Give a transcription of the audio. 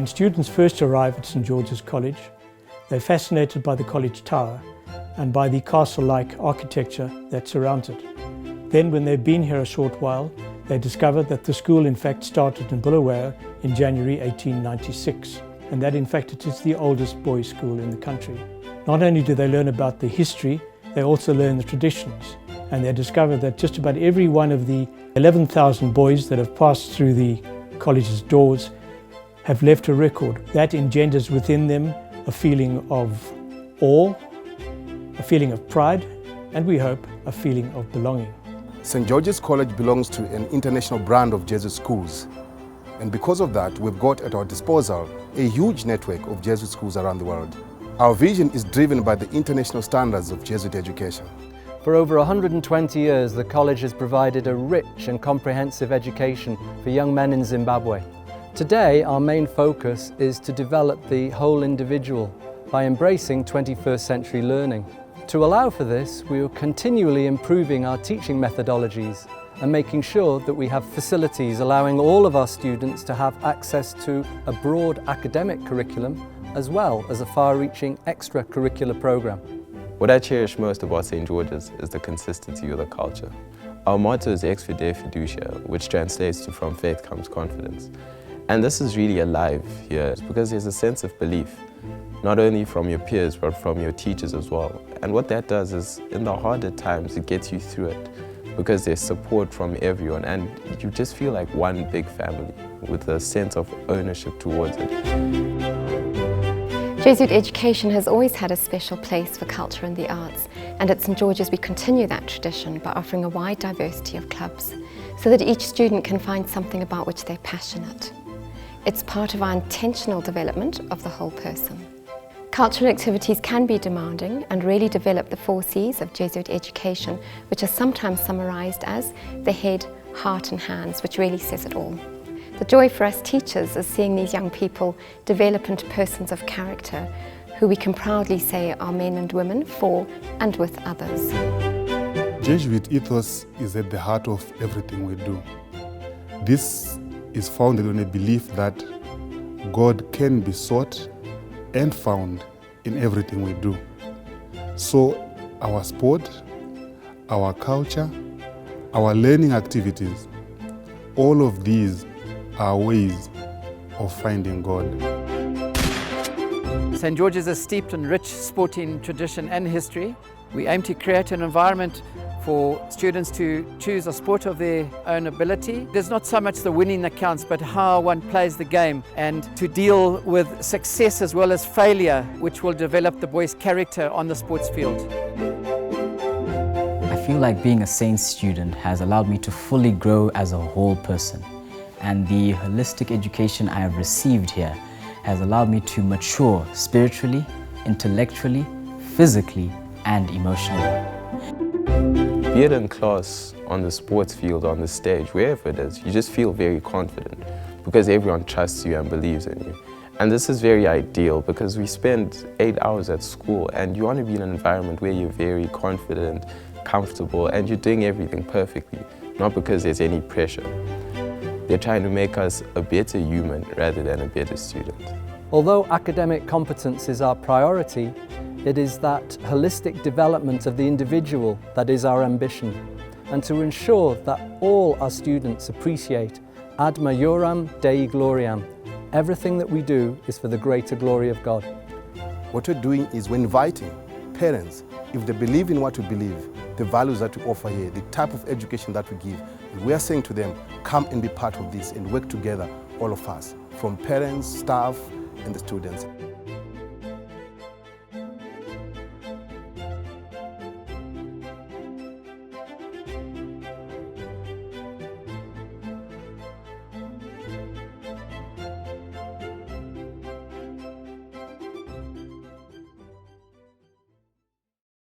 When students first arrive at St George's College, they're fascinated by the college tower and by the castle-like architecture that surrounds it. Then, when they've been here a short while, they discover that the school in fact started in Bulawayo in January 1896, and that in fact it is the oldest boys' school in the country. Not only do they learn about the history, they also learn the traditions, and they discover that just about every one of the 11,000 boys that have passed through the college's doors have left a record. That engenders within them a feeling of awe, a feeling of pride, and we hope a feeling of belonging. St George's College belongs to an international brand of Jesuit schools, and because of that we've got at our disposal a huge network of Jesuit schools around the world. Our vision is driven by the international standards of Jesuit education. For over 120 years, the college has provided a rich and comprehensive education for young men in Zimbabwe. Today, our main focus is to develop the whole individual by embracing 21st century learning. To allow for this, we are continually improving our teaching methodologies and making sure that we have facilities allowing all of our students to have access to a broad academic curriculum as well as a far-reaching extracurricular program. What I cherish most about St. George's is the consistency of the culture. Our motto is Ex Fide Fiducia, which translates to from faith comes confidence. And this is really alive here because there's a sense of belief, not only from your peers, but from your teachers as well. And what that does is, in the harder times, it gets you through it because there's support from everyone and you just feel like one big family with a sense of ownership towards it. Jesuit education has always had a special place for culture and the arts, and at St George's we continue that tradition by offering a wide diversity of clubs so that each student can find something about which they're passionate. It's part of our intentional development of the whole person. Cultural activities can be demanding and really develop the 4 C's of Jesuit education, which are sometimes summarised as the head, heart and hands, which really says it all. The joy for us teachers is seeing these young people develop into persons of character who we can proudly say are men and women for and with others. Jesuit ethos is at the heart of everything we do. This is founded on a belief that God can be sought and found in everything we do. So our sport, our culture, our learning activities, all of these are ways of finding God. St George's is steeped in rich sporting tradition and history. We aim to create an environment for students to choose a sport of their own ability. There's not so much the winning that counts, but how one plays the game, and to deal with success as well as failure, which will develop the boy's character on the sports field. I feel like being a Saint student has allowed me to fully grow as a whole person. And the holistic education I have received here has allowed me to mature spiritually, intellectually, physically, and emotionally. Be it in class, on the sports field, on the stage, wherever it is, you just feel very confident because everyone trusts you and believes in you. And this is very ideal because we spend 8 hours at school and you want to be in an environment where you're very confident, comfortable, and you're doing everything perfectly, not because there's any pressure. They're trying to make us a better human rather than a better student. Although academic competence is our priority, it is that holistic development of the individual that is our ambition, and to ensure that all our students appreciate ad majorem Dei gloriam. Everything that we do is for the greater glory of God. What we're doing is we're inviting parents, if they believe in what we believe, the values that we offer here, the type of education that we give, we are saying to them, come and be part of this and work together, all of us, from parents, staff, and the students.